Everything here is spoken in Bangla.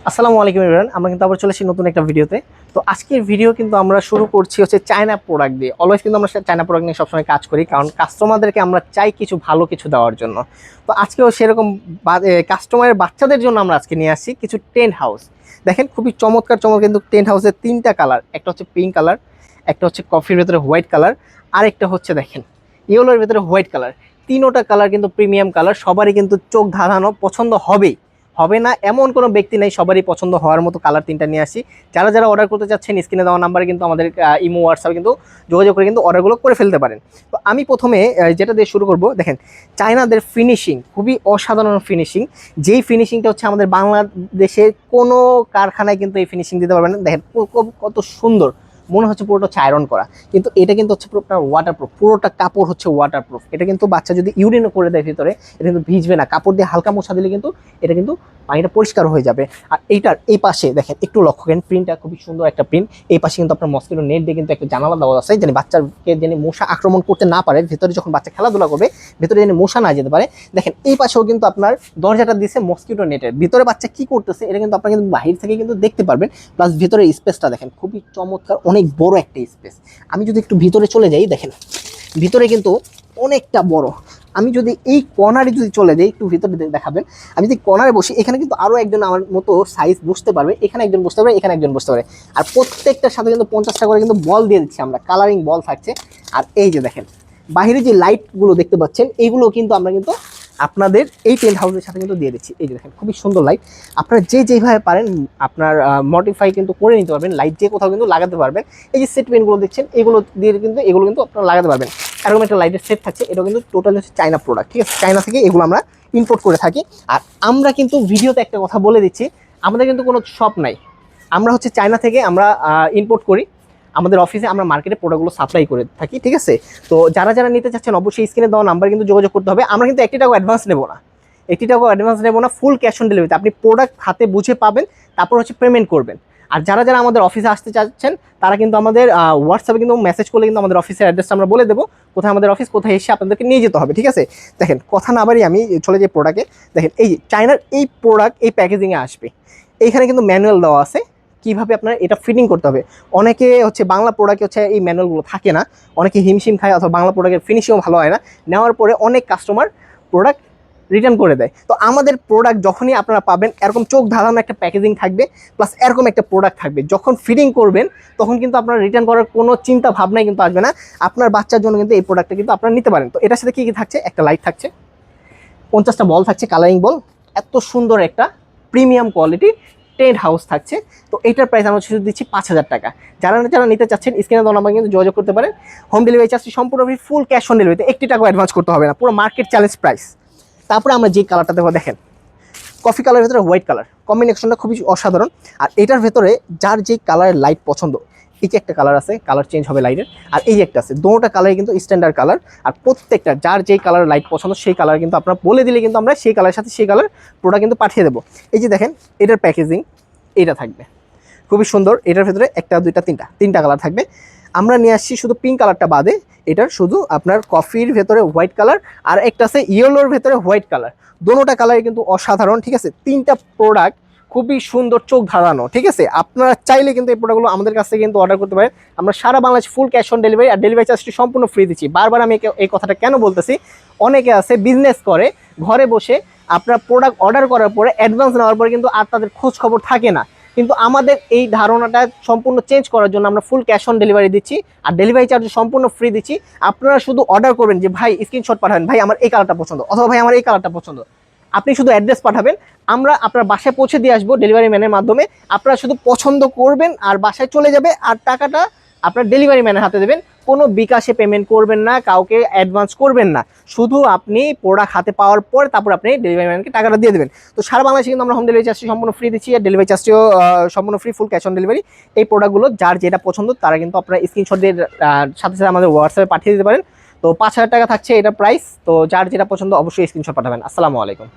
আসসালামু আলাইকুম এভরিওয়ান, আমরা কিন্তু আবার চলে এসেছি নতুন একটা ভিডিওতে। তো আজকের ভিডিও কিন্তু আমরা শুরু করছি হচ্ছে চায়না প্রোডাক্ট দিয়ে। অলওয়েজ কিন্তু আমরা চায়না প্রোডাক্ট নিয়ে সবসময় কাজ করি, কারণ কাস্টমারদেরকে আমরা চাই কিছু ভালো কিছু দেওয়ার জন্য। তো আজকেও সেরকম কাস্টমারের বাচ্চাদের জন্য আমরা আজকে নিয়ে আসছি কিছু টেন্ট হাউস। দেখেন খুবই চমৎকার কিন্তু টেন্ট হাউসের তিনটা কালার, একটা হচ্ছে পিঙ্ক কালার, একটা হচ্ছে কফির ভেতরে হোয়াইট কালার, আর একটা হচ্ছে দেখেন ইয়েলোর ভেতরে হোয়াইট কালার। তিনোটা কালার কিন্তু প্রিমিয়াম কালার, সবারই কিন্তু চোখ ধাঁধানো পছন্দ হবে না এমন কোনো ব্যক্তি নেই, সবারই পছন্দ হওয়ার মতো কালার তিনটা নিয়ে আসি। যারা যারা অর্ডার করতে চাচ্ছেন স্ক্রিনে দেওয়া নাম্বারে কিন্তু আমাদের ইমো হোয়াটসঅ্যাপে কিন্তু যোগাযোগ করে কিন্তু অর্ডারগুলো করে ফেলতে পারেন। তো আমি প্রথমে যেটা দিয়ে শুরু করব, দেখেন চায়নাদের ফিনিশিং খুবই অসাধারণ ফিনিশিং। যেই ফিনিশিংটা হচ্ছে আমাদের বাংলাদেশের কোনো কারখানায় কিন্তু এই ফিনিশিং দিতে পারবেন না। দেখেন কত সুন্দর, মনে হচ্ছে পুরোটা হচ্ছে আয়রন করা, কিন্তু এটা কিন্তু হচ্ছে পুরোটা ওয়াটারপ্রুফ। পুরোটা কাপড় হচ্ছে ওয়াটারপ্রুফ। এটা কিন্তু বাচ্চা যদি ইউরিনও করে দেয় ভিতরে, এটা কিন্তু ভিজবে না। কাপড় দিয়ে হালকা মোছা দিলে কিন্তু এটা কিন্তু পানিটা পরিষ্কার হয়ে যাবে। আর এইটার এই পাশে দেখেন, একটু লক্ষ্য করেন, প্রিন্টটা খুবই সুন্দর একটা প্রিন্ট। এই পাশে কিন্তু আপনার মসকিটো নেট দিয়ে কিন্তু একটা জানালা দেওয়া আছে, যেন বাচ্চাকে যেন মশা আক্রমণ করতে না পারে। ভেতরে যখন বাচ্চা খেলাধুলা করবে ভেতরে যেন মশা না যেতে পারে। দেখেন এই পাশেও কিন্তু আপনার দরজাটা দিচ্ছে মসকিটো নেটের। ভিতরে বাচ্চা কি করতেছে এটা কিন্তু আপনারা কিন্তু বাহির থেকে কিন্তু দেখতে পারবেন। প্লাস ভিতরে স্পেসটা দেখেন খুবই চমৎকার, অনেক বড় একটা স্পেস। আমি যদি একটু ভিতরে চলে যাই, দেখেন ভিতরে কিন্তু অনেকটা বড়। আমি যদি এই কর্নারে যদি চলে যাই, একটু ভিতরে দেখাবেন, আমি যদি কর্নারে বসি, এখানে কিন্তু আরও একজন আমার মতো সাইজ বসতে পারবে। এখানে একজন বসতে পারবে, এখানে একজন বসতে পারে। আর প্রত্যেকটার সাথে কিন্তু 50টা করে কিন্তু বল দিয়ে দিচ্ছি আমরা, কালারিং বল থাকছে। আর এই যে দেখেন বাইরে যে লাইটগুলো দেখতে পাচ্ছেন, এইগুলো কিন্তু আমরা কিন্তু আপনাদের এই টেন্ট হাউসের সাথে কিন্তু দিয়ে দিচ্ছি। এই যে দেখেন খুবই সুন্দর লাইট, আপনারা যেভাবে পারেন আপনার মডিফাই কিন্তু করে নিতে পারবেন। লাইট যে কোথাও কিন্তু লাগাতে পারবেন। এই যে সেট পেনগুলো দেখছেন, এগুলো দিয়ে কিন্তু এগুলো কিন্তু আপনারা লাগাতে পারবেন। এরকম একটা লাইটের সেট থাকছে, এটা কিন্তু টোটাল হচ্ছে চায়না প্রোডাক্ট, ঠিক আছে? চায়না থেকে এগুলো আমরা ইম্পোর্ট করে থাকি। আর আমরা কিন্তু ভিডিওতে একটা কথা বলে দিচ্ছি, আমাদের কিন্তু কোনো শপ নাই। আমরা হচ্ছে চায়না থেকে আমরা ইম্পোর্ট করি, আমাদের অফিসে আমরা মার্কেটে প্রোডাক্টগুলো সাপ্লাই করে থাকি, ঠিক আছে? তো যারা যারা নিতে চাচ্ছেন অবশ্যই স্ক্রিনে দেওয়া নাম্বার কিন্তু যোগাযোগ করতে হবে। আমরা কিন্তু 1 টাকাও অ্যাডভান্স নেবো না, 1 টাকাও অ্যাডভান্স নেবো না, ফুল ক্যাশ অন ডেলিভারিতে আপনি প্রোডাক্ট হাতে বুঝে পাবেন, তারপর হচ্ছে পেমেন্ট করবেন। আর যারা যারা আমাদের অফিসে আসতে চাচ্ছেন তারা কিন্তু আমাদের হোয়াটসঅ্যাপে কিন্তু মেসেজ করলে কিন্তু আমাদের অফিসের অ্যাড্রেসটা আমরা বলে দেবো, কোথায় আমাদের অফিস, কোথায় এসে আপনাদেরকে নিয়ে যেতে হবে, ঠিক আছে? দেখেন কথা না বাড়ি আমি চলে যাই প্রোডাক্টে। দেখেন এই চায়নার এই প্রোডাক্ট এই প্যাকেজিংয়ে আসবে, এইখানে কিন্তু ম্যানুয়াল দেওয়া আছে কীভাবে আপনার এটা ফিটিং করতে হবে। অনেকে হচ্ছে বাংলা প্রোডাক্টে হচ্ছে এই ম্যানুয়ালগুলো থাকে না, অনেকে হিমশিম খায়, অথবা বাংলা প্রোডাক্টের ফিনিশিংও ভালো হয় না। নেওয়ার পরে অনেক কাস্টমার প্রোডাক্ট রিটার্ন করে দেয়। তো আমাদের প্রোডাক্ট যখনই আপনারা পাবেন, এরকম চোখ ধাঁধানো একটা প্যাকেজিং থাকবে, প্লাস এরকম একটা প্রোডাক্ট থাকবে। যখন ফিটিং করবেন তখন কিন্তু আপনারা রিটার্ন করার কোনো চিন্তা ভাবনাই কিন্তু আসবে না। আপনার বাচ্চার জন্য কিন্তু এই প্রোডাক্টটা কিন্তু আপনারা নিতে পারেন। তো এটার সাথে কী কী থাকছে, একটা লাইট থাকছে, 50টা বল থাকছে, কালারিং বল, এত সুন্দর একটা প্রিমিয়াম কোয়ালিটি টেন্ট হাউস থাকছে। তো এইটার প্রাইস আমরা শুধু দিচ্ছি 5000 টাকা। যারা যারা নিতে চাচ্ছেন স্ক্রিনে দেওয়া নাম্বার কিন্তু যোগাযোগ করতে পারেন। হোম ডেলিভারি চার্জটি সম্পূর্ণ ফ্রি, ফুল ক্যাশ অন ডেলিভারিতে 1 টাকাও অ্যাডভান্স করতে হবে না, পুরো মার্কেট চ্যালেঞ্জ প্রাইস। তারপরে আমরা যে কালারটা দেখো, দেখেন কফি কালারের ভেতরে হোয়াইট কালার, কম্বিনেশনটা খুবই অসাধারণ। আর এটার ভেতরে যার যেই কালারের লাইট পছন্দ, এই যে একটা কালার আছে, কালার চেঞ্জ হবে লাইটের, আর এই যে একটা আছে, দুটোটা কালারই কিন্তু স্ট্যান্ডার্ড কালার। আর প্রত্যেকটা যার যেই কালারের লাইট পছন্দ সেই কালার কিন্তু আপনারা বলে দিলে কিন্তু আমরা সেই কালারের সাথে সেই কালার প্রোডাক্ট কিন্তু পাঠিয়ে দেবো। এই যে দেখেন এটার প্যাকেজিং এটা থাকবে খুবই সুন্দর। এটার ভেতরে একটা দুইটা তিনটা কালার থাকবে। আমরা নিয়ে আসছি শুধু পিঙ্ক কালারটা বাদে, এটার শুধু আপনার কফির ভেতরে হোয়াইট কালার, আর একটা আছে ইয়েলোর ভেতরে হোয়াইট কালার। দোনোটা কালারই কিন্তু অসাধারণ, ঠিক আছে? তিনটা প্রোডাক্ট খুবই সুন্দর, চোখ ধাঁধানো, ঠিক আছে? আপনারা চাইলে কিন্তু এই প্রোডাক্টগুলো আমাদের কাছ থেকে কিন্তু অর্ডার করতে পারেন। আমরা সারা Bangladesh full cash on delivery, আর ডেলিভারি চার্জটি সম্পূর্ণ ফ্রি দিচ্ছি। বারবার আমি এই কথাটা কেন বলতেছি, অনেকে আছে বিজনেস করে ঘরে বসে, আপনার প্রোডাক্ট অর্ডার করার পরে অ্যাডভান্স নেওয়ার পরে কিন্তু আর তাদের খোঁজ খবর থাকে না। কিন্তু আমাদের এই ধারণাটা সম্পূর্ণ চেঞ্জ করার জন্য আমরা ফুল ক্যাশ অন ডেলিভারি দিচ্ছি, আর ডেলিভারি চার্জ সম্পূর্ণ ফ্রি দিচ্ছি। আপনারা শুধু অর্ডার করবেন যে ভাই স্ক্রিনশট পাঠাবেন, ভাই আমার এই কালারটা পছন্দ, অথবা ভাই আমার এই কালারটা পছন্দ। আপনি শুধু অ্যাড্রেস পাঠাবেন, আমরা আপনার বাসায় পৌঁছে দিয়ে আসবো ডেলিভারি ম্যানের মাধ্যমে। আপনারা শুধু পছন্দ করবেন আর বাসায় চলে যাবে, আর টাকাটা আপনার ডেলিভারি ম্যানের হাতে দেবেন। কোনো বিকাশে পেমেন্ট করবেন না, কাউকে অ্যাডভান্স করবেন না, শুধু আপনি প্রোডাক্ট হাতে পাওয়ার পর তারপর আপনি ডেলিভারি ম্যানকে টাকাটা দিয়ে দেবেন। তো সারা বাংলাদেশে কিন্তু আমরা হোম ডেলিভারি চার্জটি সম্পূর্ণ ফ্রি দিচ্ছি, আর ডেলিভারি চার্জটিও সম্পূর্ণ free, full cash on delivery. এই প্রোডাক্টগুলো যার যেটা পছন্দ তারা কিন্তু আপনারা স্ক্রিনশট দিয়ে সাথে সাথে আমাদের হোয়াটসঅ্যাপে পাঠিয়ে দিতে পারেন। তো 5000 টাকা থাকছে এটা প্রাইস। তো যার যেটা পছন্দ অবশ্যই স্ক্রিনশট পাঠাবেন। আসসালামু আলাইকুম।